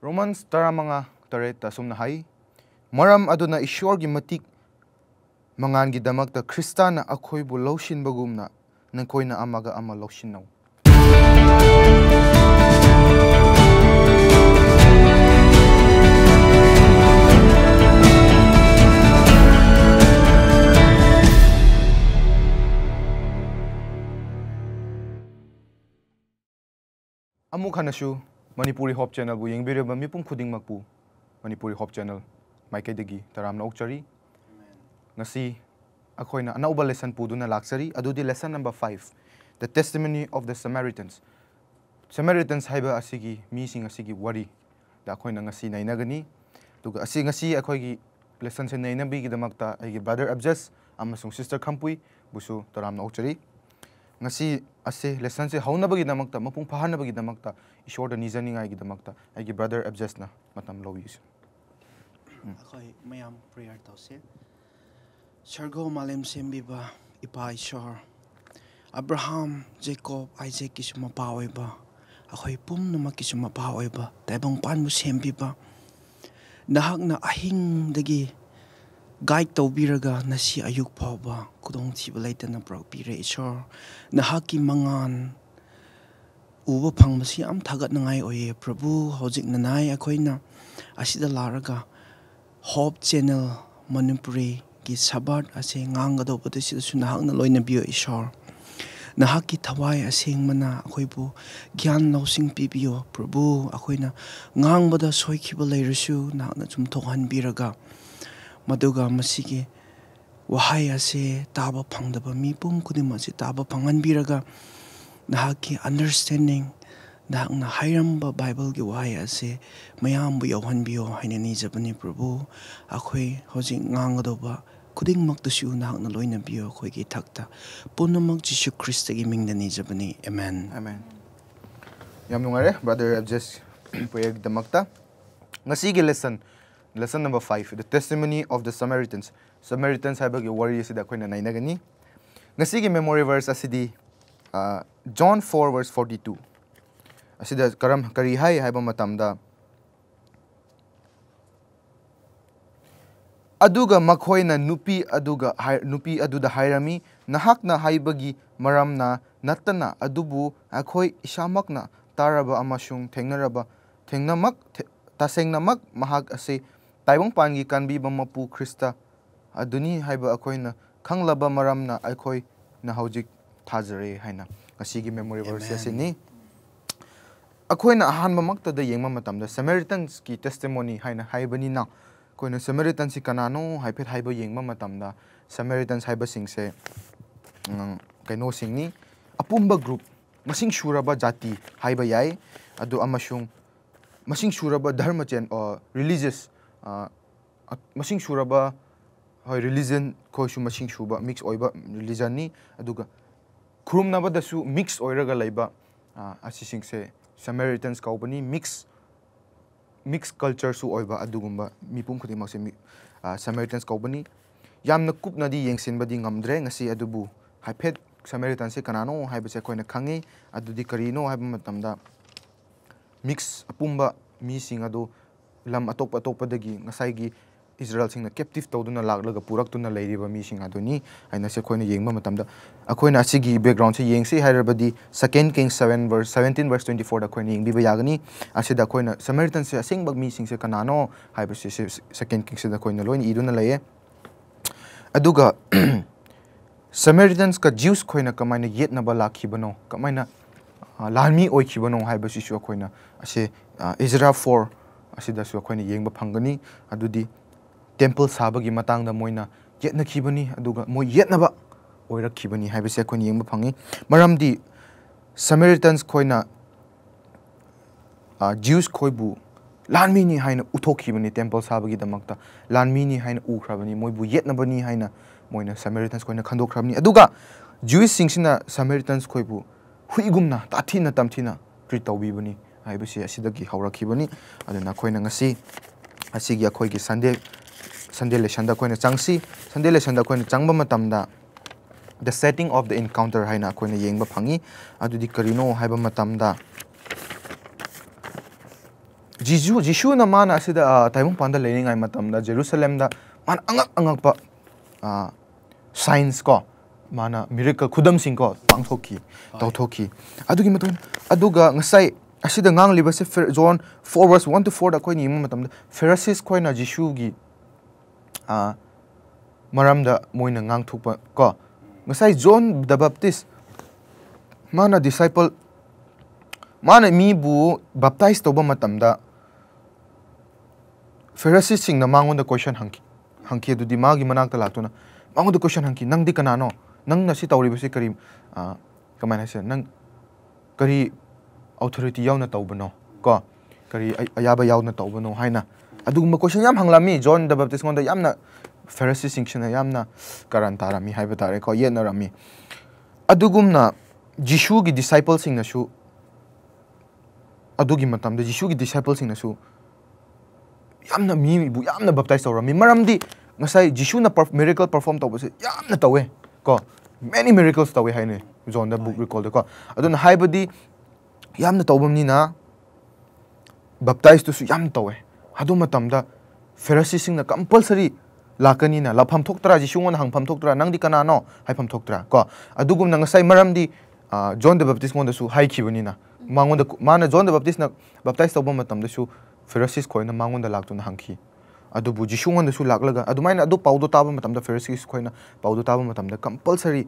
Romans taramanga tareta sumna hai maram aduna ishorgi matik mangangi damakta Kristana akhoibu loshin bagumna nangkoina amaga ama loshinnaw. Amuk hanashu Manipuri Hope Channel bu yengbireba mipum khudingmakpu Manipuri Hope Channel maikaidagi taramna okchari ngasi akhoina anauba lesson puduna laksari adudi lesson number 5 the testimony of the Samaritans haiba asigi mi sing asigi wari da akhoina ngasi nainagani tuga asi ngasi akhoigi lesson se nainabi gi damakta ai brother Abjas amasung sister Khampui busu taramna okchari ngasi ase lesson se haunabagi damakta mapung phahanabagi damakta ishor da nizani ngai gi damakta ai brother Abjas na matam lowis akhoi mayam prayer tause Sargo malem sembiba ipa ishor Abraham Jacob Isaac kisuma paoiba akhoi pumnama kisuma paoiba taibang panmu sembiba nahakna ahing dagi guide tawbiraga nasi ayuk phawba kudong thiba leitana prakpire ishor nahaki mangan uba phangmasi am thagat nangai oye prabhu hojik nanai akhoina asida laraga Hope Channel Manipuri ki Sabbath ase ngangado patisi sunahakna loina biyo ishor nahaki thawai aseng mana akhoibu gyan losing pibiyo prabhu akhoina ngangbada soikhiba leirasu nahakna chum thokhan biraga maduga masigi wahai ase taba phangdaba mi pum kudima se taba phangan biraga nahaki understanding nahakna hairamba Bible gi wahai ase mayam bu yawhan biyo haina ni jabani prabhu akhoi hojik ngangadoba kuding maktasu nahakna loina biyo khoi gi thakta punamak Jisu Christ gi mingda ni jabani amen amen yam nungare brother Abjas poyeg damakta ngasi gi lesson number 5 the testimony of the Samaritans haiba gi wari asida khoina nainagani ngasi gi memory verse asidi John 4 verse 42 asida karam kari hai haiba matamda aduga makhoina nupi aduda hairami nahakna haibagi maramna natana adubu akhoi isamakna taraba amashung thengnamak tasengnamak mahak ase taibong pangi kanbiba mapu Krista aduni haiba akhoina khanglaba maramna akhoi na hojik thajare haina asigi memory verse asini akhoina ahanba makta da yengma matamda Samaritans ki testimony haina haibani na koina Samaritans si kanano haipet haiba yengma matamda Samaritans haiba singse kaino singni apumba group masing shuraba jati haiba yai adu amashung masing shuraba dharma chen religious masing shuraba hoi religion koisu masing shuba mix oiba religion ni aduga khurumnaba dasu mix oiraga laiba asisingse Samaritans company mix culture su oiba adugumba mipum khudimak se Samaritans company yamna kupna di yengsin badi ngamdre ngasi adubu haipet Samaritans se kanano haibase koina khangi adudi karino haiba matamda mix apumba mi sing adu lam atop dagi ngasai gi Israel singna captive tawduna laglaga puraktuna leiriba mi sing aduni aina se koina yengba matamda akoina asigi background se yengse hairabadi 2 Kings 7 verse 17 verse 24 da koina yengbiba yagani asida koina Samaritans se asing bag mi sing se kanano haibase 2 Kings se da koina loin iduna laye aduga Samaritans ka Jews koina kamaina yetna ba lakhibano kamaina lalmi oikhibano haibase su koina ase Ezra 4 asida su koina yengba phangani adudi temple sabagi matangda moina yetna khibani aduga moi yetnaba oirakhibani haibase koina yengba phangi maramdi Samaritans koina Jews koibu lanmini haina uthokhibani temple sabagi damakta lanmini haina ukhrabani moibu yetnabani haina moina Samaritans koina khandokhrabani aduga Jewish singsina Samaritans koibu huigumna tathina tamthina treat tawbibani haibase asidagi hawrakhibani aduna koina ngasi asigi akhoigi Sunday lesson da koina changsi Sunday lesson da koina changba matamda the setting of the encounter haina koina yengba phangi adudi karino haiba matamda Jishu na mana asida taimong panda learning ay matamda Jerusalem da man angak pa science ko mana miracle khudam sing ko pangthoki tawthoki adugi matun aduga ngasai asida ngang liba se John 4 verse 1 to 4 da koi ni matamda Pharisees koi na Jishu gi maramda moina ngang thukpa ko ngasai John the Baptist mana disciple mana mi bu baptize toba matamda Pharisees sing na mangon the question hangki adu di magi manak ta laktuna mangon the question hangki nang di kanano nang na si tawri basi kari kamana se nang kari authority yaw na tawbano ko kari ayaba yaw na tawbano haina aduguma question yam hanglami John the Baptist ngonda yamna Pharisees sing na yamna karantarami haiba tare ko yena rami adugumna Jishu gi disciples sing na shu adugi matam de Jishu gi disciples sing na shu yamna mi bu yamna baptize tawrami maramdi ngasai Jishu na miracle perform tawbase yamna tawe ko many miracles tawe haine John the book recall ko adun haibadi yamna tawbamni na baptize to su yam tawe adu matamda Pharisees sing na compulsory lakani na lapham thoktra Jishu ngon hangpham thoktra nangdi kanano haifam thoktra ko adugum na ngasai maramdi John the Baptist ngon da su haikibani na mangon da mana John the Baptist na baptize tawba matamda su Pharisees koina mangon da laktuna hangki adubu Jishu ngon da su laklaga adumaina adu paudo taba matamda Pharisees koina paudo taba matamda compulsory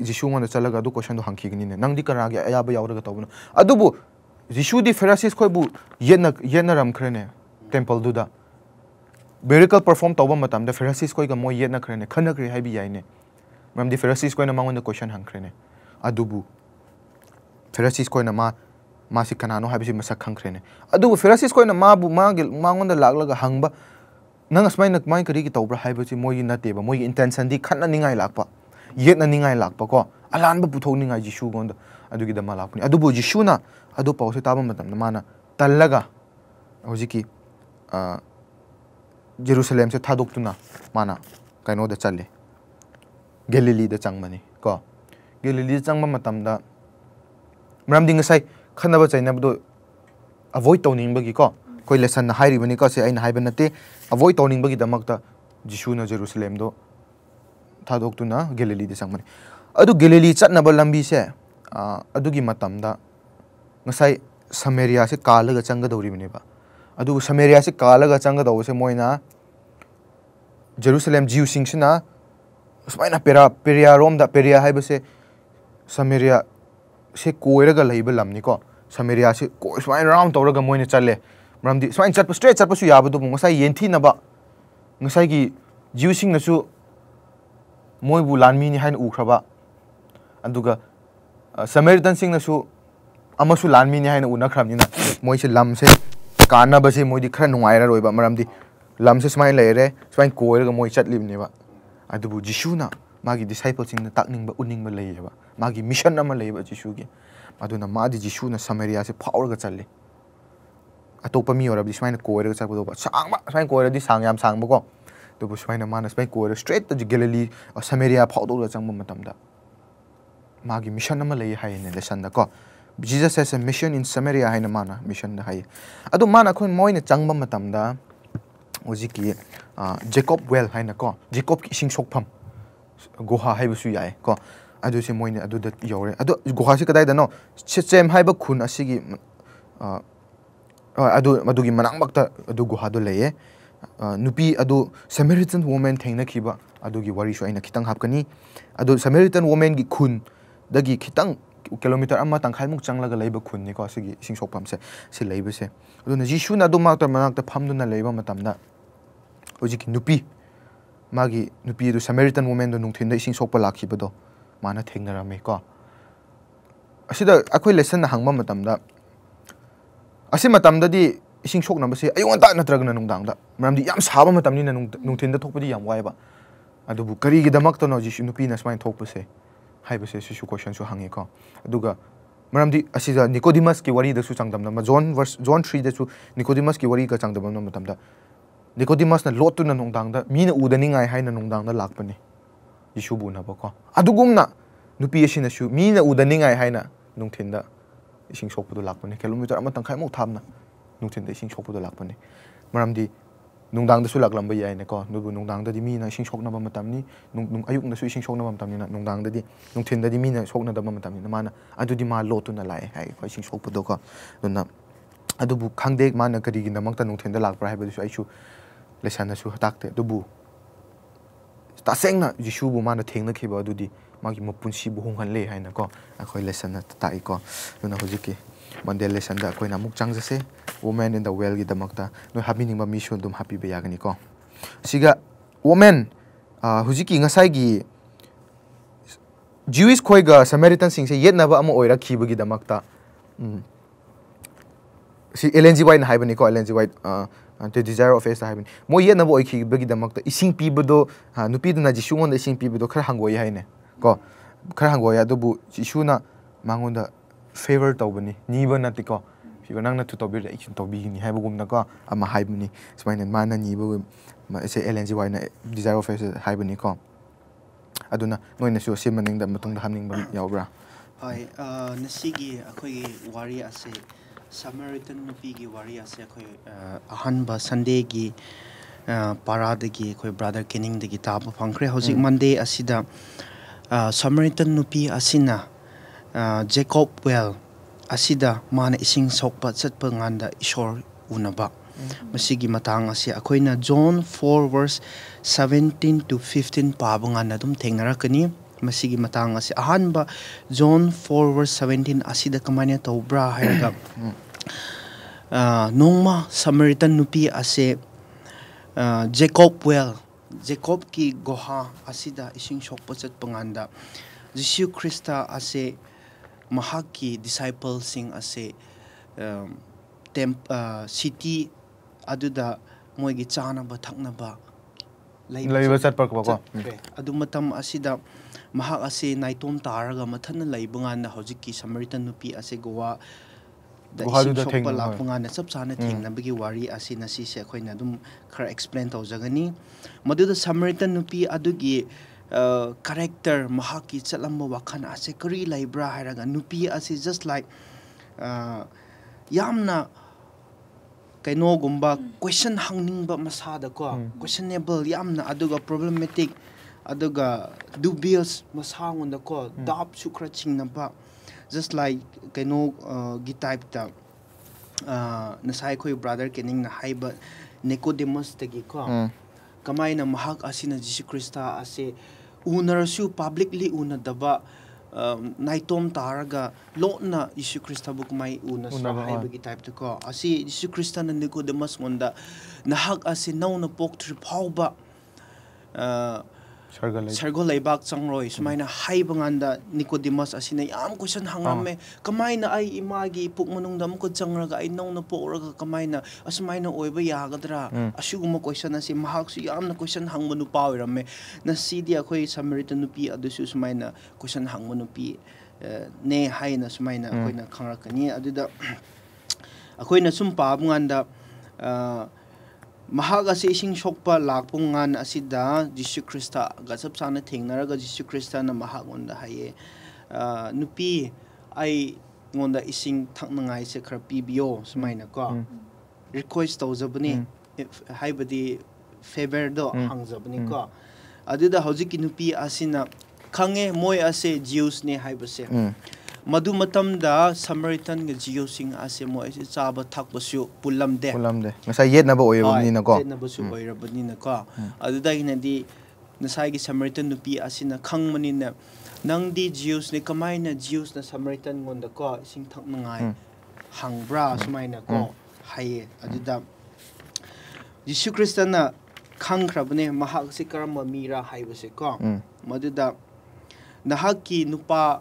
Jishu ngon da chalaga adu question do hangki gni ne nangdi karagi ayaba yawraga tawbuna adubu Jishu di Pharisees koi bu yena ram khrene temple du da miracle perform tawba matamda Pharisees koi ga mo yena khrene khana kri haibi yaine mam di Pharisees koina mangon da question hang khrene adubu Pharisees koina ma si kanano haibisi masak khang khrene adubu Pharisees koina ma bu mangon da laklaga hangba nang asmai nak mai kari ki tawbra haibisi moi na teba moi intention di khanna ningai lakpa yetna ningai lakpa ko alan ba puthok ningai Jishu gonda adugi da malakuni adubu Jishu na adu pause taba matam mana tallaga hojiki Jerusalem se thadok tuna mana kaino da challe Galilee da changmani ko Galilee changma matam da mram ding sai khanaba chaina bdo avoid tawning bagi ko koi lesson na hairi bani ko se aina haiba nate avoid tawning bagi damakta Jishu na Jerusalem do thadok tuna Galilee da changmani adu Galilee chatnaba lambi se adugi matam da ngasai Samaria se kalaga changa dawri bani ba adu Samaria se kalaga changa daw se moina Jerusalem Jew singshina smaina peria rom da peria haiba se Samaria se koiraga leiba lamni ko Samaria se ko smaina round tawraga moina challe mramdi smaina chatpa straight chatpa su yabadu ngasai yenti na ba ngasai gi Jew sing na su moi bu lanmi ni hain ukhraba aduga Samaritans sing na su amasu lanmi ni hain unakhrami na moi se lam se kana ba se moi di khra nungaira roiba maramdi lam se smai leire smai koiraga moi chatlibni ba adubu Jishu na magi disciples sing na takning ba uning ba leiba magi mission ama leiba Jishu gi aduna madi Jishu na Samaria se phawraga challe atopa mi ora bi smai na koiraga chakbo ba sangba smai koira di sang yam sang ba ko dubu smai na mana smai koira straight to Galilee Samaria phawdo la changba matamda magi mission ama lei hai ne lesson da ko Jesus has a mission in Samaria haina mana mission da hai adu mana khon moina changba matamda ojiki Jacob well haina ko Jacob ki sing sokpham goha haibu su yai ko adu se moina adu da yore adu goha se kadai da no chem haiba khun asigi adu gi manang bakta adu goha do leye nupi adu Samaritan woman thengna khiba adu gi wari shu aina khitang hapkani adu Samaritan woman gi khun dagi khitang kilometer amma tangkhai muk changlaga leiba khun ni ko asigi sing sokpham se leiba se adu na Jishu na adu mak ta manak ta phamdu na leiba matamna ojiki nupi magi nupi du Samaritan woman do nungthin da ising sokpa lakhi bado mana thengna rame ko asida akhoi lesson na hangma matamda asi matamda di ising sokna base ayong ta natragna nungdang da maramdi yam saba matamni na nungthin da thokpadi yam wai ba adubu kari gi damak to no Jishu nupi na smai thokpase haibase su question su hangi ko aduga maramdi asida Nicodemus ki wari da su changdam na John 3 da su Nicodemus ki wari ka changdam na matamda Nicodemus na lot tu na nungdang da mi na udani ngai hai na nungdang da lakpani Jishu bu na ba ko adugumna nupi asina su mi na udani ngai hai na nungthin da ising sokpu do lakpani kilometer ama tangkhai mo thamna nungthin da ising shokpu do lakpani maram di nungdang da su laklamba yai ne ko nubu nungdang da di mi na ising shokna ba matam ni nung ayuk na su ising shokna ba matam ni na nungdang da di nungthin da di mi na shokna da ba matam ni na mana adu di ma lotu na lai hai ko ising shokpu do ko duna adu bu khangde mana kari gi namak ta nungthin da lakpra hai ba su aisu lesson na su hatak te dubu ta seng na jisu bu mana thengna khiba adu di magi mapunsi bu honghan le hai na ko akhoi lesson na ta i ko duna hojiki Monday lesson da koi namuk chang jase woman in the well gi damakta no happy ning ba mi shon dum happy be yagani ko siga woman hujiki ngasai gi Jewish khoi ga Samaritan sing se yet na ba ama oira khiba gi damakta si LNG White na haibani ko LNG White the desire of faith haibani mo yet na ba oi khiba gi damakta ising pibodo nupi du na jisu ngon da ising pibodo khara hangoi haine ko khara hangoi ya do bu jisu na mangonda favor tawbani niba na tiko figo nang na tu tawbi ra ikin tawbi ni haiba gumna ko ama haibani smaina mana niba se LNG na desire of faith haibani ko aduna noina so simaning da matong da hamning ba yawbra ai nasigi akhoi wari ase Samaritan nupi gi wari ase akhoi ahanba Sunday gi parada gi akhoi brother Kening de gi taba phangkre hojik Monday asida Samaritan nupi asina Jacob well asida mana ising sokpa chatpa nganda ishor unaba masigi matang asi akoina John 4 verse 17 to 15 pabangana dum thengnarakani masigi matang asi ahanba John 4 verse 17 asida kamanya tobra hairaga nongma Samaritan nupi ase Jacob well Jacob ki goha asida ising sokpa chatpa nganda Jisu Krista ase mahaki disciples sing ase city aduda moigi chana ba thakna ba laiba chat par ko adu matam asida mahak ase naitom taraga mathana laiba ngana hojiki Samaritan nupi ase gowa da shoppa lakpunga na chap chana thengna bagi wari ase na si se khoina dum khara explain tawjagani maduda Samaritan nupi adugi character mahaki chalamba wakhan ase kari laibra hairaga nupi ase just like yamna kaino gumba question hangning ba masada ko questionable yamna aduga problematic aduga dubious masangon da ko dab sukra chingna ba just like kaino gi type ta nasai khoi brother Kening na haiba Nicodemus tagi ko kamaina mahak asina Jisu Krista ase unarasu publicly unadaba naitom taraga lotna Jisu Krista bu kumai unasa haibagi type to ko asi Jisu Krista na Nicodemus ngonda nahak ase nauna poktri phauba sargo laibak changroi sumaina haibanganda Nicodemus asina yam question hangame kamaina ai imagi puk manungda mko changraga ai nauna poraga kamaina asmaina oiba yagadra asuguma question asi mahak su yamna question hangmanu pawirame na sidi akhoi Samaritan nupi adusu sumaina question hangmanu pi ne haina sumaina akoina khangrakani aduda akoina sum pabnganda mahaga se ising shokpa lakpungan asida Jisu Krista gasap sana thengnaraga Jisu Krista na mahagonda haye nupi ai ngonda ising thaknangai se khara pibio sumaina ko request tawjabani haibadi favor do hangjabani ko aduda hojiki nupi asina khange moi ase Jews ne haibase madu matam da Samaritan ga Jews ase mo ase chaba thakbasu pulamde ngasai yet na ba oyabani na ko yet na ba su oyabani na ko aduda hinadi nasai gi Samaritan nupi asina khangmani na nangdi Jews ne kamaina Jews na Samaritan ngonda ko ising thaknangai hangbra sumaina ko haye aduda Jisu Krista na khangkrabne mahak se karama mira haibase ko maduda nahaki nupa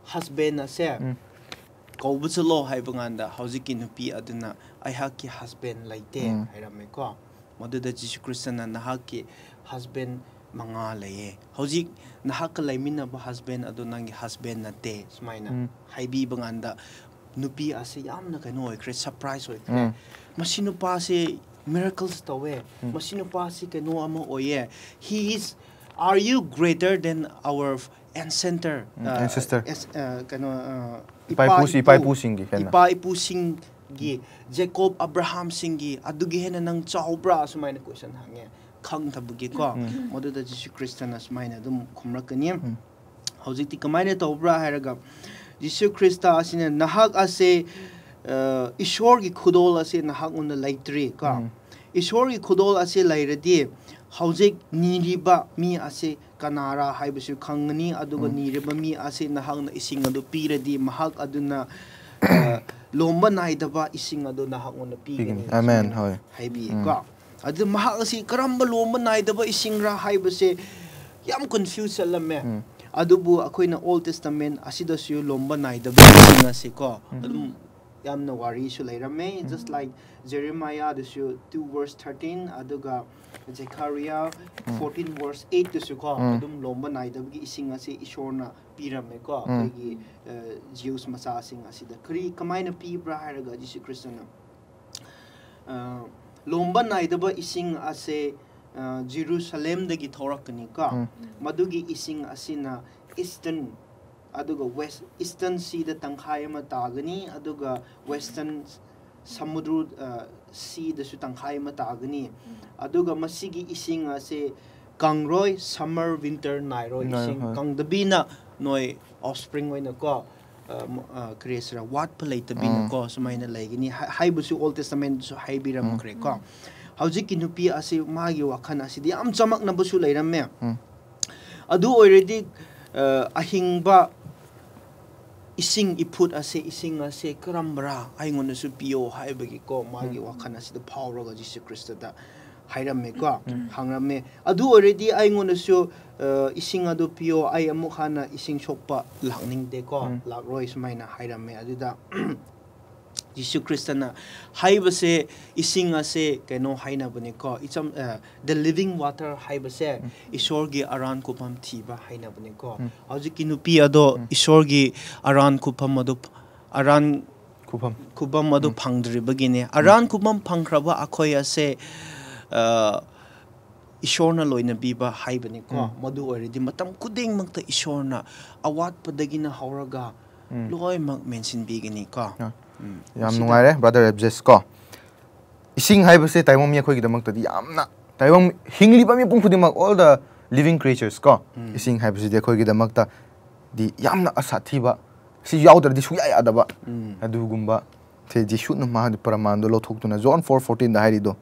husband ase kawbuchalo haibanganda hojiki nupi aduna aihaki husband laite hairame ko maduda Jisu Krista na nahaki husband manga laye hojik nahak laimina ba husband adunangi husband na te sumaina haibi banganda nupi ase yamna kaino oikre surprise oikre masinu pa se miracles tawe masinu pa se kaino ama oye he is are you greater than our ancestor ancestor kano ipai pusing gi kana ipai pusing gi Jacob Abraham singi adugi hena nang chaubra sumaina question hange khang thabugi ko modu da Jesus Christ na sumaina dum khumrakani hojikti kamaina tobra haraga Jesus Christ asina nahak ase ishor gi khudol ase nahak un laitri ka ishor gi khudol ase lairadi hojik niriba mi ase kanara haibusu khangani aduga niriba mi ase nahak na ising adu piradi mahak aduna lomba naidaba ising adu nahak un pigani amen hoy haibi ka adu mahak ase karamba lomba naidaba ising ra haibuse yam confuse lame adubu akoina Old Testament asidasu lomba naidaba ising ase ko yam na wari su lairame just like Jeremiah dasu 2 verse 13 aduga Zechariah 14 verse 8 dasu ko adum lomba naidabgi ising ase ishorna pirame ko akoigi Jews masa sing asida kri kamaina pi bra haraga Jesus Christ na lomba naidaba ising ase Jerusalem dagi thorakani ka madugi ising asina eastern aduga west eastern sea da tangkhai ma tagani aduga western samudru sea da su tangkhai ma tagani aduga masigi ising ase kangroi summer winter nairo ising kangdabina noi offspring oina ko kresra wat palai tabina ko sumaina laigini haibusu Old Testament su haibiram kre ko hauji kinupi ase magi wakhana asidi am chamak na busu lairamme adu already ahingba ising iput ase ising ase karambra aingon su pio haibagi ko magi wakhana asida phawraga Jesus Christ da hairamme ko hangramme adu already aingon su ising adu pio ai amuk hana ising sokpa lakning de ko lakroi sumaina hairamme aduda Jesus Christ na haibase ising ase keno haina bune ko icham the living water haibase isorgi aran kupam thiba haina bune ko hauji kinupi ado isorgi aran kupam adu aran kupam adu phangdri bagine aran kupam phangkraba akhoi ase ishorna loina biba haibane ko madu already matam kuding makta ishorna awat padagina hauraga loi mak mention bigini ko yam nungaire brother abjes ko ising haibase taimom mi khoi gidamak tadi yamna taimom hingli ba mi pung phudimak all the living creatures ko ising haibase de khoi gidamak ta di yamna asathi ba si yaudar di suya ya daba adu gumba the jisu na ma paramando lo thok tuna John 4:14 da hairi do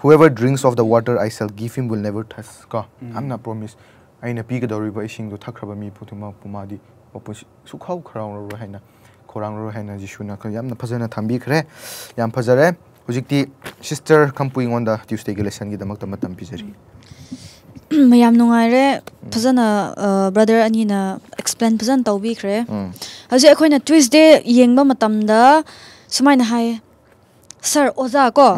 whoever drinks of the water I shall give him will never thirst ko amna promise aina pi ga dori ba ising do thakraba mi phutuma pumadi opus su khau khrang ro haina korang ro haina jisuna ka yamna phajana thambi khre yam phajare hujikti sister kampui ngonda Tuesday ge lesson gi damak matam pijari mayam nungaire phajana brother ani na explain phajan tawbi khre haje akhoina Tuesday yengba matamda sumaina hai sir oza ko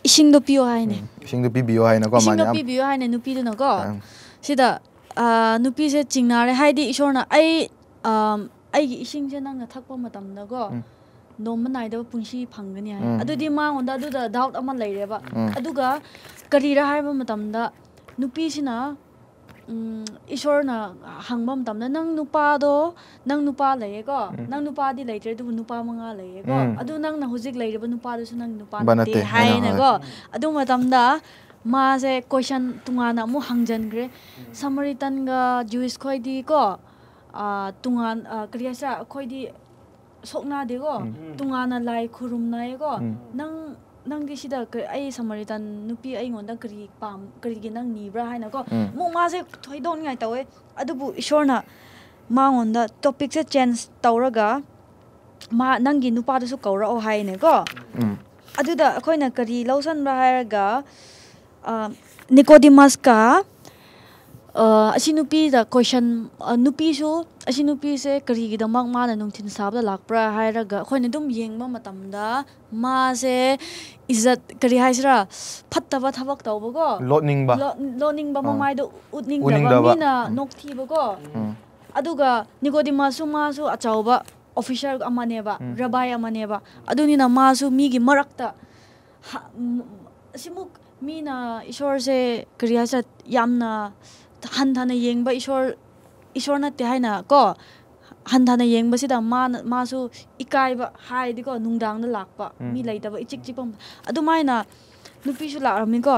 ising do pio haine ising do pibio haina ko mani ising do pibio haine nupi do na ko sida nupi se chingnare haidi ishorna ai ising je nang na thakpa matam da go nom nai da pungsi phangani hai adudi ma onda adu da doubt ama laireba aduga karira haiba matam da nupi sina ishor na hangba matam da nang nupa laye ko nang nupa di laiter du nupa manga laye ko adu nang na hujik laireba nupa du su nang nupa te hai na go adu matam da ma se question tungana mu hangjan gre Samaritan ga Jewish khoi di ko tungan kriasa khoidi sokna dego tungana lai khurum nai go nang gi sida ai Samaritan nupi ai ngonda kri pam kri gi nang ni bra haina ko mu ma se thoidon ngai tawe adubu ishorna ma ngonda topic se change tawraga ma nang gi nupa du su kaura o haine go aduda akhoina kari lausan bra hairaga Nicodemus ka asinupi da question nupi su asinupi se kari da mak ma na nungthin sabda lakpra hairaga khoina dum yengba matamda ma se izat kari haisra phattaba thabak tawbago lotningba mamai do utning da mina nokthi bago aduga Nicodemus su ma su achawba officer amaneba rabbi amaneba aduni na ma su migi marakta simuk mina ishor se kari haisa yamna han thana yengba ishor na te haina ko hanthana yengbasida masu ikaiba haidiko nungdang na lakpa mi laitaba ichik chikpam adumaina nupi su lakramni ko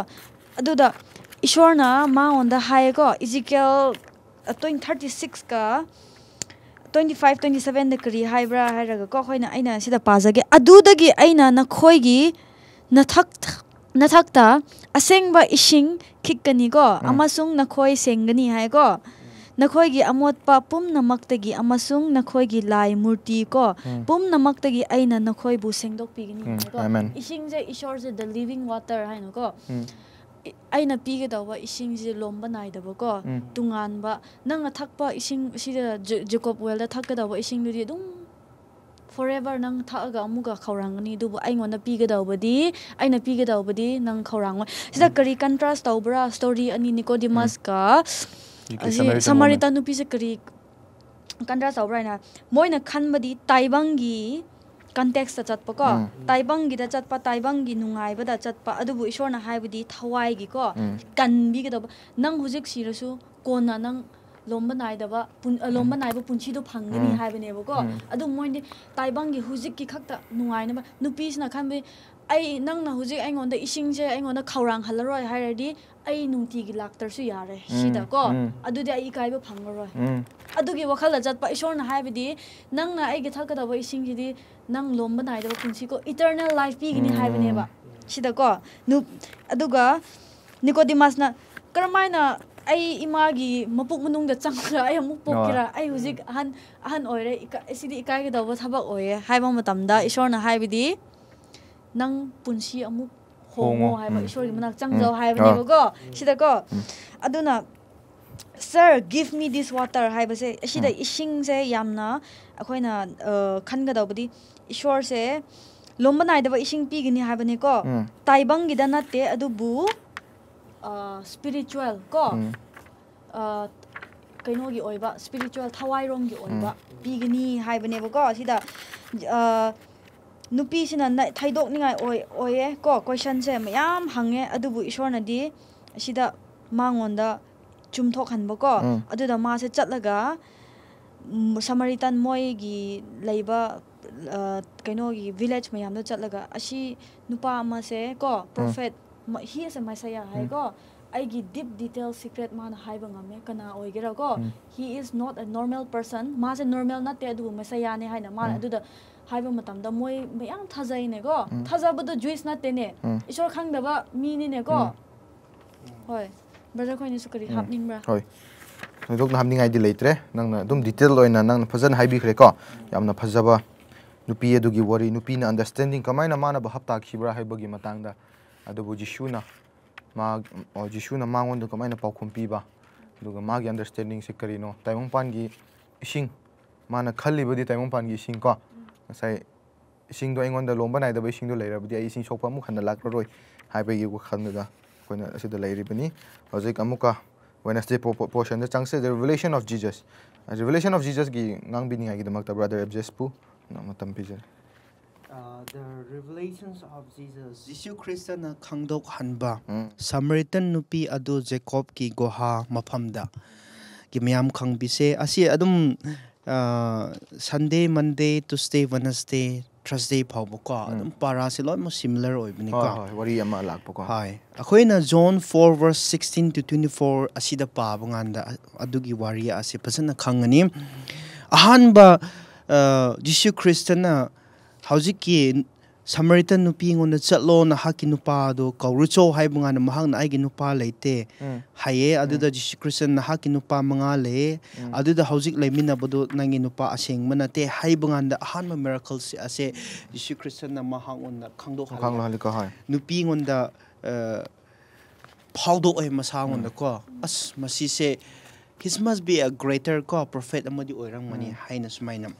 aduda ishorna ma onda hai ko Ezekiel 36 ka 25 27 da kari haibra hairaga ko khoina aina sida pazage adudagi aina nakhoigi nathakta asengba ishing khikkani ko amasung nakhoi sengani hai ko nakhoigi amotpa pumnamaktagi amasung nakhoigi lai murti ko pumnamaktagi aina nakhoi bu sengdok pigini ko ishing je ishor je the living water haino ko aina pige dawa ising je lomba naidaba ko tunganba nang thakpa ising sida Jacob well da thakka dawa ising dudi dum forever nang thaaga amuga khawrangani dubu aingona pige dawbadi aina pige dawbadi nang khawrangwa sida kari contrast tawbra story ani Nicodemus ka Samaritan nupi se kari contrast tawbra na moina khanbadi taibangi context ta chatpa ko taibangi da chatpa taibangi nungai ba da chatpa adubu ishorna haibadi thawai gi ko kanbi ga da nang hujik sirasu kona nang lomba naidaba lomba naiba punchi do phangani haibane ba ko adu moinde taibangi hujik ki khakta nungai na ba nupi sna khanbe ai nang na hujik aingonda ising je aingonda khawrang halaroi hairadi ai nungti gi laktar su yare sida ko adu de ai kai ba phangoroi adu gi wakhal da chatpa ishorna haibadi nang na ai gi thakka da ba ising ji di nang lomba naidaba punchi ko eternal life pi gini haibane ba sida ko nu aduga Nicodemus na karmaina ai imagi mapuk manung da changra ai amuk pokira ai hujik ahan oire sidi ikai ga dawa thabak oye haiba matamda ishorna haibidi nang punchi amuk hongo haiba ishorgi manak changjau haibane ba ko sida ko aduna sir give me this water haiba se sida ishing se yamna akoina khanga dawbadi ishwar se lomba naidaba ishing pigini haibane ko taibangi da natte adubu spiritual ko kainogi oiba spiritual thawairom gi oiba pigini haibane ba ko sida nupi sina thaidok ningai oye ko question se mayam hange adubu ishorna di sida mangonda chumthok hanba ko aduda ma se chatlaga Samaritan moi gi leiba kainogi village mayam da chatlaga ashi nupa ama se ko prophet he is a messiah hai ko aigi deep detail secret man haiba ngame kana oigera ko he is not a normal person ma se normal na te adu messiah ne haina ma aduda haiba matamda moi mayam thajai ne ko thajabadu juice na te ne ishor khangdaba mi ni ne ko hoi brother khoi ni sukari hapning bra hoi dok na hamning ai di leitre nang na dum detail loina nang fajan haibi khre ko yamna phajaba nupi edu gi wari nupi na understanding kamaina mana ba hapta khibra haibagi matangda adubu jishuna mangon do kamaina paukhum piba duga magi understanding se karino taimong pan gi ising mana khalli bodi taimong pan gi ising ko sai ising do aingon da lomba nai da ising do leira bodi ai ising sokpa mu khanda lakroi haibagi ko khanda koina asida leiri bani hojik amuka Wednesday portion the changse the revelation of Jesus gi ngang bini gi damak ta brother Abjespu namatam pije the revelations of Jesus Christ na khangdok hanba Samaritan nupi adu Jacob ki goha mafamda ki myam khangbise asi adum Sunday Monday Tuesday Wednesday Thursday phawbko adum para se loi mo similar oibni ko wari ama lakpoko hai akhoina John 4 verse 16 to 24 asida pabanganda adugi wari ase pasana khangani ahanba Jesus Christ na hawjiki Samaritan nupi ngona chatlo na haki nupa do kawrucho haibunga na mahang na aigi nupa leite haye aduda Jesus Christ na haki nupa manga le aduda hawjik leimina bodo nangi nupa aseng manate haibunga da ahanma miracles ase Jesus Christ na mahang on khangdo halika hai nupi ngonda phawdo oi masa ngonda ko as masi se he must be a greater ko prophet amadi oirang mani haina sumaina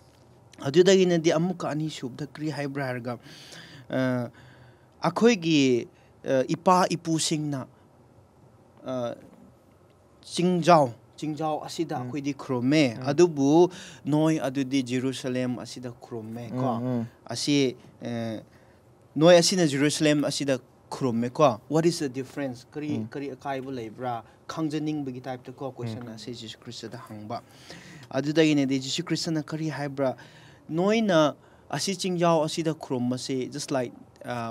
adudagi na di amuka ani subda kri haibra harga akhoigi ipa ipusing na Jingjao asida akhoi khrome adubu noi adudi Jerusalem asida khrome ko asi noi asina Jerusalem asida khrum me ko what is the difference kari akai bu lebra khangjaning bagi type to ko question na se Jesus Christ da hangba adu da ine de Jesus Christ na kari haibra noina asi chingjao asi da khrum ma se just like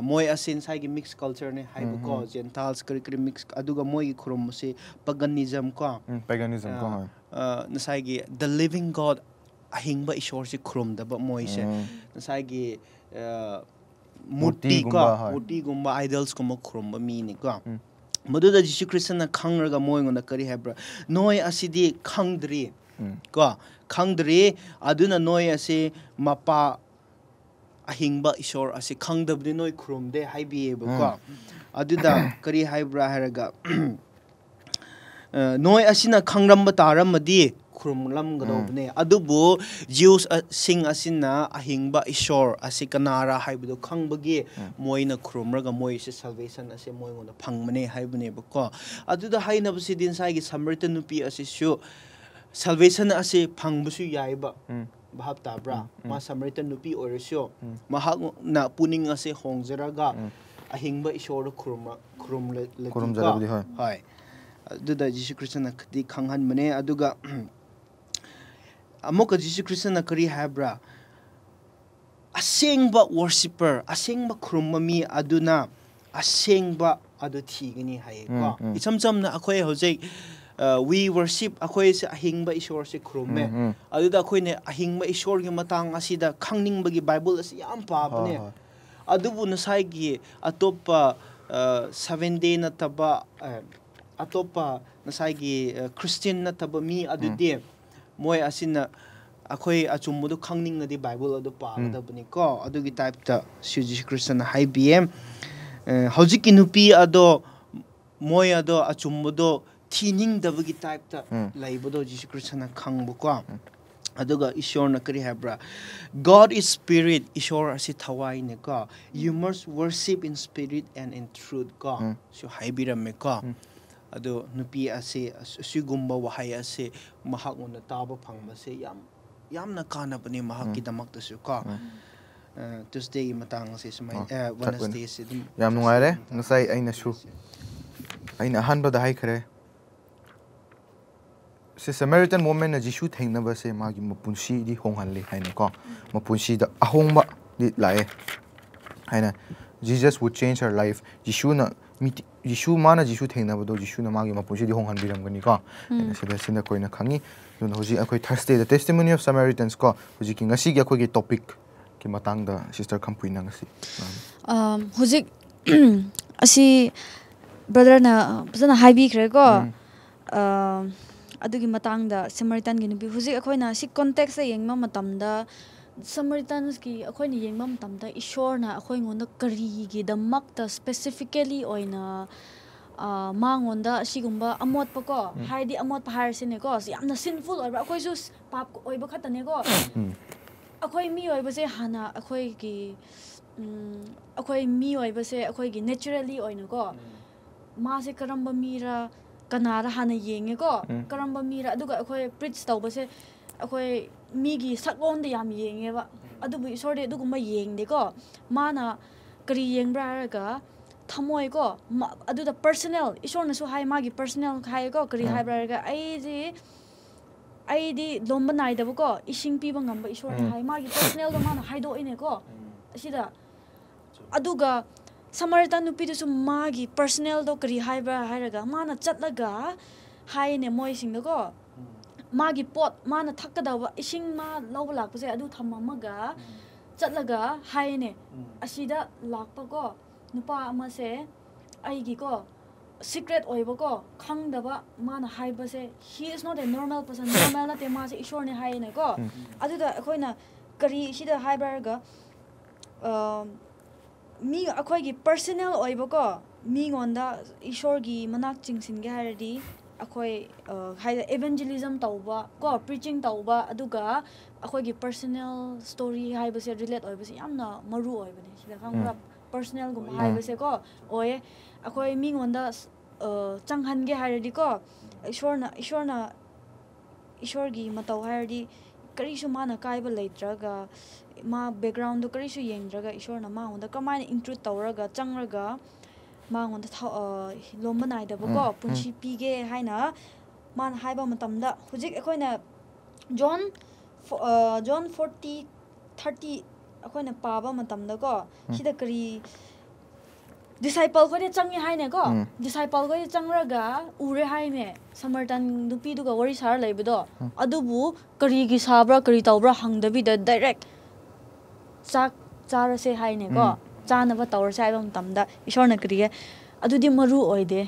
moi asin sai gi mixed culture ne haibu ko gentiles kari mix aduga moi gi khrum se paganism ko na sai gi the living god ahingba ishor se khrum da ba moi se na sai gi murti gumba idols kuma khrum ba mi ni ko madu da Jesus Christ na khangra ga moi ngona kari haibra noi asidi khangdri ko khangdri aduna noi ase mapa ahingba ishor ase khangdabdi noi khrum de haibi ba ko aduda kari haibra haraga noi asina khangramba taramadi khurumlam gadobne adubu Jews sing asina ahingba ishor ase kanara haibudo khangbagi moina khurumraga moi se salvation ase moi ngona phangmane haibune bako aduda haina busi din sai gi Samaritan nupi ase shu salvation ase phangbusu yaiba bahab tabra ma Samaritan nupi oresyo mahak na puning ase hongjaraga ahingba ishor khurum jarabdi hai aduda Jesus Christ na khadi khanghan mane aduga amoka Jesus Christ na kari habra asengba worshipper asengba khurumami aduna asengba adu thigani hai ko ichamcham na akhoi hojai we worship akhoi se ahingba ishor se khurumme aduda akhoi ne ahingba ishor gi matang asida khangning bagi bible asi yam pa bane adubu na sai gi atopa 7 day na taba atopa na sai gi Christian na taba mi adude moi asina akhoi achumudu khangning na di bible adu pa da bani ko adu gi type ta Jesus Christ na high bm hojiki nupi ado moi ado achumudu thining da bagi type ta laibodo Jesus Christ na khangbu ko aduga ishor na kari habra God is spirit ishor asi thawai ne ko you must worship in spirit and in truth ko so high biram me ko ado nupi ase sigumba wahai ase mahak ngona taba phangma se yamna kana bani mahak ki damak ta su ka Tuesday matang ase sumai Wednesday se yam nungai re ngasai aina su aina hanba da hai khare se Samaritan woman na Jishu thengna ba se magi mapunsi di honghan le haina ko mapunsi da ahongba di lae haina Jesus would change her life Jishu na Jishu mana Jishu thengna bado Jishu na magi mapunsi di honghan biram gani ko sida sinda koina khangi dun hoji akoi Thursday the testimony of Samaritans ko hoji ki ngasi gi akoi gi topic ki matang da sister kampui na ngasi hoji asi brother na bajana haibi khre ko adugi matang da Samaritan gi nubi hoji akoi na si context sa yengma matamda Samaritans ki akoi ni yengma matamda ishor na akoi ngonda kari gi damak ta specifically oina mangonda sigumba amot pa ko haidi amot pa har sine ko yamna sinful oiba akoi ju pap oiba khatane ko akoi mi oiba se hana akoi gi akoi mi oiba se akoi gi naturally oina ko ma se karamba mira kanara hana yenge ko karamba mira aduga akoi preach tawba se akoi migi saklon de yam yenge ba adubu isorde aduguma yengde ko mana kari yengbra raga thamoi ko aduda personal isorna su hai magi personal khai ko kari hai bra raga ai di lomba nai da ko ising pi ba ngamba isorna hai magi personal do mana haido ine ko asida aduga Samaritan nupi du su magi personal do kari hai bra hai raga mana chatlaga hai ne moi sing do ko magi pot mana thakadawa ising ma lawba lakpase adu thamamaga chatlaga hai ne asida lakpa ko nupa ama se aigi ko secret oiba ko khangdaba mana haiba se he is not a normal person normal na te ma se ishor ne hai ne ko aduda akhoina kari sida haibarga mi akhoi gi personal oiba ko mi ngonda ishor gi manak chingsin ge haradi akhoi haida evangelism tauba ko preaching tauba aduga akhoi gi personal story haiba se relate oiba se yamna maru oiba ne sida khangra personal gum haiba se ko oye akhoi mi ngonda changhan ge haradi ko ishorna ishor gi matau haradi kari su mana kaiba leitraga ma background do kari su yengdraga ishorna ma onda kamaina intrude tawraga changraga ꯃꯉꯣꯟꯗ ꯂꯣꯝꯕ ꯅꯥꯏꯗꯕꯀꯣ ꯄꯨꯟꯁꯤ ꯄꯤꯒꯦ ꯍꯥꯏꯅ ꯃꯥꯅ ꯍꯥꯏꯕ ꯃꯇꯝꯗ ꯍꯧꯖꯤꯛ ꯑꯩꯈꯣꯏꯅ zone 40:30 ꯑꯩꯈꯣꯏꯅ ꯄꯥꯕ ꯃꯇꯝꯗꯀꯣ ꯁꯤꯗ ꯀꯔꯤ ꯗꯤꯁꯥꯏꯄꯜ ꯈꯣꯏꯗꯤ ꯆꯪꯉꯦ ꯍꯥꯏꯅꯦꯀꯣ ꯗꯤꯁꯥꯏꯄꯜ ꯈꯣꯏꯗꯤ ꯆꯪꯔꯒ ꯎꯔꯦ ꯍꯥꯏꯅꯦ ꯁꯃꯔꯇꯟ ꯅꯨꯄꯤꯗꯨꯒ ꯋꯥꯔꯤ ꯁꯥꯔ ꯂꯩꯕꯗꯣ ꯑꯗꯨꯕꯨ ꯀꯔꯤꯒꯤ ꯁꯥꯕ꯭ꯔꯥ ꯀꯔꯤ ꯇꯧꯕ꯭ꯔꯥ ꯍꯪꯗꯕꯤꯗ ꯗꯥꯏꯔꯦꯛ ꯆꯥꯛ ꯆꯥꯔꯁꯦ ꯍꯥꯏꯅꯦꯀꯣ ꯆꯥꯅꯕ ꯇꯧꯔꯁꯦ ꯍꯥꯏꯕ ꯃꯇꯝꯗ ꯏꯁꯣꯔꯅ ꯀꯔꯤꯒꯦ ꯑꯗꯨꯗꯤ ꯃꯔꯨ ꯑꯣꯏꯗꯦ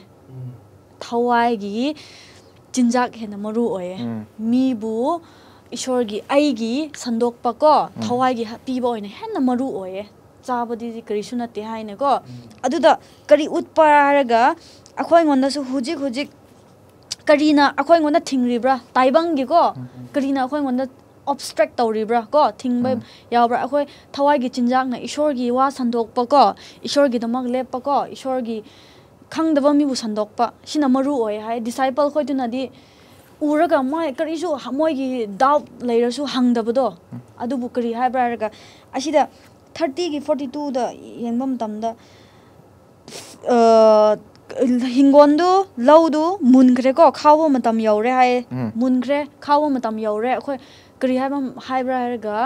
ꯊꯋꯥꯏꯒꯤ ꯆꯤꯟꯖꯥꯛ ꯍꯦꯟꯅ ꯃꯔꯨ ꯑꯣꯏꯌꯦ ꯃꯤꯕꯨ ꯏꯁꯣꯔꯒꯤ ꯑꯩꯒꯤ ꯁꯟꯗꯣꯛꯄꯀꯣ ꯊꯋꯥꯏꯒꯤ ꯄꯤꯕ ꯑꯣꯏꯅ ꯍꯦꯟꯅ ꯃꯔꯨ ꯑꯣꯏꯌꯦ ꯆꯥꯕꯗꯤ ꯀꯔꯤꯁꯨ ꯅꯠꯇꯦ ꯍꯥꯏꯅꯀೋ ꯑꯗꯨꯗ ꯀꯔꯤ ꯎꯠꯄ ꯍꯥꯏꯔꯒ ꯑꯩꯈꯣꯏꯉꯣꯟꯗꯁꯨ ꯍꯧꯖꯤꯛ ꯀꯔꯤꯅ ꯑꯩꯈꯣꯏꯉꯣꯟꯗ ꯊꯤꯡꯔꯤꯕ꯭ꯔꯥ ꯇꯥꯏꯕꯪꯒꯤꯀꯣ ꯀꯔꯤꯅ ꯑꯩꯈꯣꯏꯉꯣꯟꯗ obstruct ꯇꯧꯔꯤꯕ꯭ꯔꯥ ꯀꯣ ꯊꯤꯡꯕ ꯌꯥꯎꯕ꯭ꯔꯥ ꯑꯩꯈꯣꯏ ꯊꯋꯥꯏꯒꯤ ꯆꯤꯟꯖꯥꯛꯅ ꯏꯁꯣꯔꯒꯤ ꯋꯥ ꯁꯟꯗꯣꯛꯄꯀꯣ ꯏꯁꯣꯔꯒꯤꯗꯃꯛ ꯂꯦꯞꯄꯀꯣ ꯏꯁꯣꯔꯒꯤ ꯈꯪꯗꯕ ꯃꯤꯕꯨ ꯁꯟꯗꯣꯛꯄ ꯁꯤꯅ ꯃꯔꯨ ꯑꯣꯏ ꯍꯥꯏ ꯗꯤꯁꯥꯏꯄꯜ ꯈꯣꯏꯗꯨꯅꯗꯤ ꯎꯔꯒ ꯃꯣꯏ ꯀꯔꯤꯁꯨ ꯃꯣꯏꯒꯤ ꯗꯥꯎꯠ ꯂꯩꯔꯁꯨ ꯍꯪꯗꯕꯗꯣ ꯑꯗꯨꯕꯨ ꯀꯔꯤ ꯍꯥꯏꯕ꯭ꯔꯥ ꯍꯥꯏꯔꯒ ꯑꯁꯤꯗ 30:42ꯗ ꯌꯦꯡꯕ ꯃꯇꯝꯗ ꯍꯤꯡꯒꯣꯟꯗꯨ ꯂꯧꯗꯨ ꯃꯨꯟꯈ꯭ꯔꯦꯀꯣ ꯈꯥꯎꯕ ꯃꯇꯝ ꯌꯧꯔꯦ ꯍꯥꯏꯌꯦ ꯃꯨꯟꯈ꯭ꯔꯦ ꯈꯥꯎꯕ ꯃꯇꯝ ꯌꯧꯔꯦ ꯑꯩꯈꯣꯏ ꯀꯔꯤ ꯍꯥꯏꯕ꯭ꯔꯥ ꯍꯥꯏꯔꯒ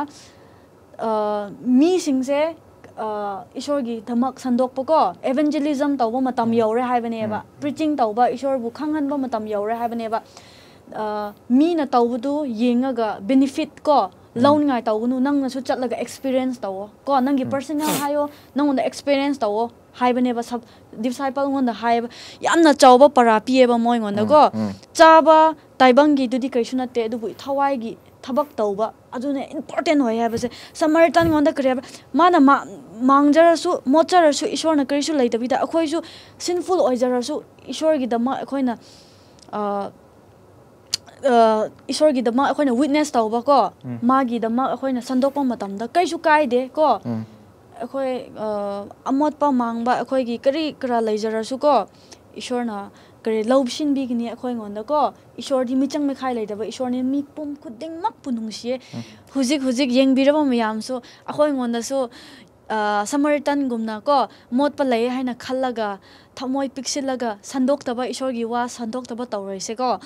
ꯃꯤꯁꯤꯡꯁꯦ ꯏꯁꯣꯔꯒꯤꯗꯃꯛ ꯁꯟꯗꯣꯛꯄꯀꯣ evangelism ꯇꯧꯕ ꯃꯇꯝ ꯌꯧꯔꯦ ꯍꯥꯏꯕꯅꯦꯕ preaching ꯇꯧꯕ ꯏꯁꯣꯔꯕꯨ ꯈꯪꯍꯟꯕ ꯃꯇꯝ ꯌꯧꯔꯦ ꯍꯥꯏꯕꯅꯦꯕ ꯃꯤꯅ ꯇꯧꯕꯗꯨ ꯌꯦꯡꯉꯒ benefit ꯀꯣ ꯂꯧꯅꯤꯡꯉꯥꯏ ꯇꯧꯒꯅꯨ ꯅꯪꯅꯁꯨ ꯆꯠꯂꯒ experience ꯇꯧꯋꯣ ꯀꯣ ꯅꯪꯒꯤ personal ꯍꯥꯏꯌꯣ ꯅꯪꯉꯣꯟꯗ experience ꯇꯧꯋꯣ ꯍꯥꯏꯕꯅꯦꯕ ꯗꯤꯁꯥꯏꯄꯜꯉꯣꯟꯗ ꯍꯥꯏꯕ ꯌꯥꯝꯅ ꯆꯥꯎꯕ ꯄꯔꯥ ꯄꯤꯌꯦꯕ ꯃꯣꯏꯉꯣꯟꯗꯀꯣ ꯆꯥꯕ ꯇꯥꯏꯕꯪꯒꯤꯗꯨꯗꯤ ꯀꯩꯁꯨ ꯅꯠꯇꯦ ꯑꯗꯨꯕꯨ ꯊꯋꯥꯏꯒꯤ ꯊꯕꯛ ꯇꯧꯕ ꯑꯗꯨꯅ ꯏꯝꯄꯣꯔꯇꯦꯟ ꯑꯣꯏ ꯍꯥꯏꯕꯁꯦ ꯁꯃꯔꯇꯟꯉꯣꯟꯗ ꯀꯔꯤ ꯍꯥꯏꯕ ꯃꯥꯅ ꯃꯥꯡꯖꯔꯁꯨ ꯃꯣꯠꯆꯔꯁꯨ ꯏꯁꯣꯔꯅ ꯀꯔꯤꯁꯨ ꯂꯩꯇꯕꯤꯗ ꯑꯩꯈꯣꯏꯁꯨ sinful ꯑꯣꯏꯖꯔꯁꯨ ꯏꯁꯣꯔꯒꯤꯗꯃꯛ ꯑꯩꯈꯣꯏꯅ ꯏꯁꯣꯔꯒꯤꯗꯃꯛ ꯑꯩꯈꯣꯏꯅ ꯋꯤꯠꯅꯦꯁ ꯇꯧꯕꯀꯣ ꯃꯥꯒꯤꯗꯃꯛ ꯑꯩꯈꯣꯏꯅ ꯁꯟꯗꯣꯛꯄ ꯃꯇꯝꯗ ꯀꯩꯁꯨ ꯀꯥꯏꯗꯦ ꯀꯣ ꯑꯩꯈꯣꯏ ꯑꯃꯣꯠꯄ ꯃꯥꯡꯕ ꯑꯩꯈꯣꯏꯒꯤ ꯀꯔꯤ ꯀꯔꯥ ꯂꯩꯖꯔꯁꯨꯀꯣ ꯏꯁꯣꯔꯅ ꯀꯔꯤ ꯂꯧꯁꯤꯟꯕꯤꯒꯅꯤ ꯑꯩꯈꯣꯏꯉꯣꯟꯗꯀꯣ ꯏꯁꯣꯔꯗꯤ ꯃꯤꯆꯪ ꯃꯤꯈꯥꯏ ꯂꯩꯇꯕ ꯏꯁꯣꯔꯅꯤ ꯃꯤꯄꯨꯝ ꯈꯨꯗꯤꯡꯃꯛꯄꯨ ꯅꯨꯡꯁꯤꯌꯦ ꯍꯧꯖꯤꯛ ꯌꯦꯡꯕꯤꯔꯕ ꯃꯌꯥꯝꯁꯨ ꯑꯩꯈꯣꯏꯉꯣꯟꯗꯁꯨ ꯁꯃꯔꯇꯟꯒꯨꯝꯅꯀꯣ ꯃꯣꯠꯄ ꯂꯩ ꯍꯥꯏꯅ ꯈꯜꯂꯒ ꯊꯃꯣꯏ ꯄꯤꯛꯁꯤꯜꯂꯒ ꯁꯟꯗꯣꯛꯇꯕ ꯏꯁꯣꯔꯒꯤ ꯋꯥ ꯁꯟꯗꯣꯛꯇꯕ ꯇꯧꯔꯣꯏꯁꯦꯀꯣ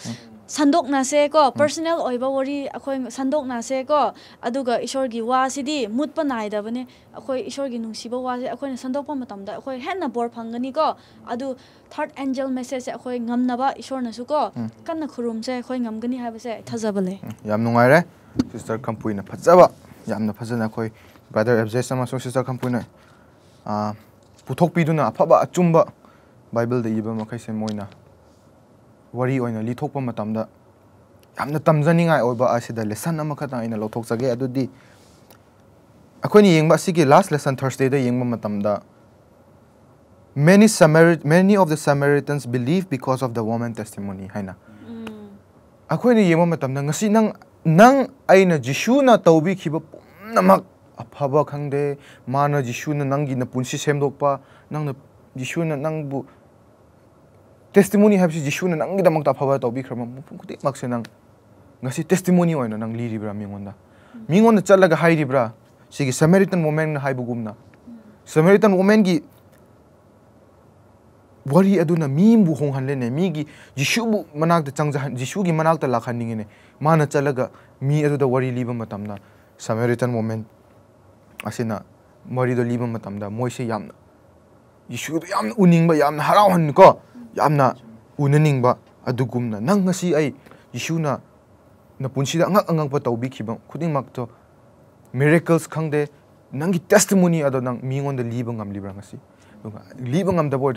ꯁꯟꯗꯣꯛꯅꯁꯦꯀꯣ ꯄꯔꯁꯣꯅꯦꯜ ꯑꯣꯏꯕ ꯋꯥꯔꯤ ꯑꯩꯈꯣꯏ ꯁꯟꯗꯣꯛꯅꯁꯦꯀꯣ ꯑꯗꯨꯒ ꯏꯁꯣꯔꯒꯤ ꯋꯥꯁꯤꯗꯤ ꯃꯨꯠꯄ ꯅꯥꯏꯗꯕꯅꯦ ꯑꯩꯈꯣꯏ ꯏꯁꯣꯔꯒꯤ ꯅꯨꯡꯁꯤꯕ ꯋꯥꯁꯦ ꯑꯩꯈꯣꯏꯅ ꯁꯟꯗꯣꯛꯄ ꯃꯇꯝꯗ ꯑꯩꯈꯣꯏ ꯍꯦꯟꯅ ꯕꯣꯔ ꯐꯪꯒꯅꯤꯀꯣ ꯑꯗꯨ ꯊꯥꯔꯠ ꯑꯦꯟꯖꯦꯜ ꯃꯦꯁꯦꯖꯁꯦ ꯑꯩꯈꯣꯏ ꯉꯝꯅꯕ ꯏꯁꯣꯔꯅꯁꯨꯀꯣ ꯀꯟꯅ ꯈꯨꯔꯨꯝꯁꯦ ꯑꯩꯈꯣꯏ ꯉꯝꯒꯅꯤ ꯍꯥꯏꯕꯁꯦ ꯊꯥꯖꯕ ꯂꯩ ꯌꯥꯝ ꯅꯨꯡꯉꯥꯏꯔꯦ ꯁꯤꯁꯇꯔ ꯀꯝꯄꯨꯏꯅ ꯐꯖꯕ ꯌꯥꯝꯅ ꯐꯖꯅ ꯑꯩꯈꯣꯏ ꯕ꯭ꯔꯗꯔ ꯑꯦꯕꯖꯦꯁ ꯑꯃꯁꯨꯡ ꯁꯤꯁꯇꯔ ꯀꯝꯄꯨꯏꯅ ꯄꯨꯊꯣꯛꯄꯤꯗꯨꯅ ꯑꯐꯕ ꯑꯆꯨꯝꯕ ꯕꯥꯏꯕꯜꯗ ꯏꯕ ꯃꯈꯩꯁꯦ ꯃꯣꯏꯅ ꯋꯥꯔꯤ ꯑꯣꯏꯅ ꯂꯤꯊꯣꯛꯄ ꯃꯇꯝꯗ ꯌꯥꯝꯅ ꯇꯝꯖꯅꯤꯡꯉꯥꯏ ꯑꯣꯏꯕ ꯑꯁꯤꯗ ꯂꯦꯁꯟ ꯑꯃꯈꯛꯇꯪ ꯑꯩꯅ ꯂꯧꯊꯣꯛꯆꯒꯦ ꯑꯗꯨꯗꯤ ꯑꯩꯈꯣꯏꯅ ꯌꯦꯡꯕ ꯑꯁꯤꯒꯤ ꯂꯥꯁ ꯂꯦꯁꯟ ꯊꯔꯁꯗꯦꯗ ꯌꯦꯡꯕ ꯃꯇꯝꯗ many of the Samaritans believed because of the woman testimony haina akhoi yema matamna ngasi nang aina jishuna tawbi khiba pumnamak aphaba khangde mana jishuna nangi na punsi semdokpa nangna jishuna nangbu testimony habsi jishuna nangi damak ta phaba tawbi khrama mupum kuti makse nang ngasi testimony oina nang liribra mingonda chalaga hairibra sigi Samaritan woman haibugumna Samaritan woman gi wari aduna mimbu honghanlene migi jishubu manakta changjahan jishugi manakta lakhaningene mana chalaga mi aduda wari liba matamna Samaritan woman asina mari do liba matamda moise yamna jishudu yamna uningba yamna harawan ko yamna unaningba adugumna nang ngasi ai jishuna na punsida angak pa tawbi khiba khuding makto miracles khangde nangi testimony ado nang mingonda liba ngam libra ngasi liba ngam da boy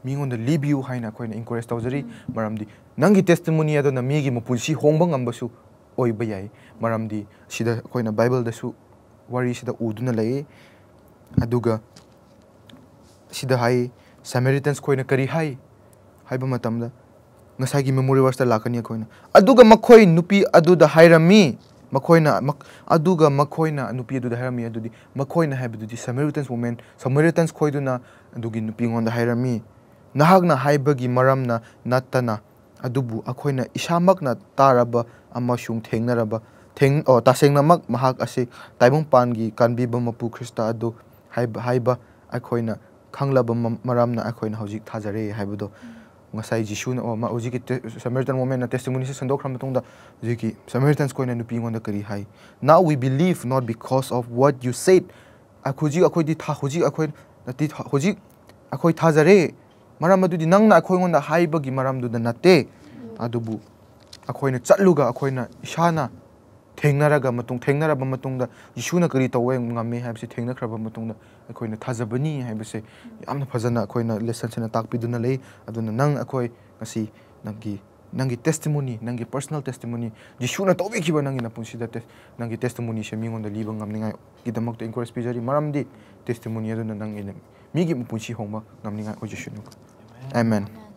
mingonda live you haina koina encourage tawjari maramdi nangi testimony ado na migi mu punsi hongba ngam basu oiba yai maramdi sida koina bible da su wari sida uduna lei aduga sida hai Samaritans koina kari hai haiba matamda ngasagi memory verse ta lakani koina aduga makhoi nupi aduda hairami makoina nupi aduda hairami adudi makoina haibududi Samaritans woman Samaritans khoiduna adugi nupi ngonda hairami nahagna haibagi maramna natana adubu akoina isamakna taraba amashung thengnaraba tasengnamak mahak ase taibong pangi kanbiba mapu Krista adu haiba akoina ꯈꯪꯂꯕ ꯃꯔꯝꯅ ꯑꯩꯈꯣꯏꯅ ꯍꯧꯖꯤꯛ ꯊꯥꯖꯔꯦ ꯍꯥꯏꯕꯗꯣ ngasai jishuna o ma ojiki Samaritan woman na testimony se sandok khram tong da jiki Samaritans koina nupi ngonda kari hai now we believe not because of what you said akhuji akhoi di tha huji akhoi nati huji akhoi thajare maram adu di nangna akhoi ngonda haiba gi maram du da nate adubu akhoi na chatluga akhoi na ishana thengnaraga matung thengnaraba matungda jishuna kari tawwe ngame habse thengnakraba matungda akhoi na thajabani habse yamna phajana akhoi na lesson sena takpiduna lei aduna nang akhoi ngasi nangi testimony nangi personal testimony jishuna tawbe khiba nangi na punsi da nangi testimony se mingonda liba ngamninga gidamak to encourage pijari maramdi testimony aduna nangi migi punsi homa ngamninga ojishunu amen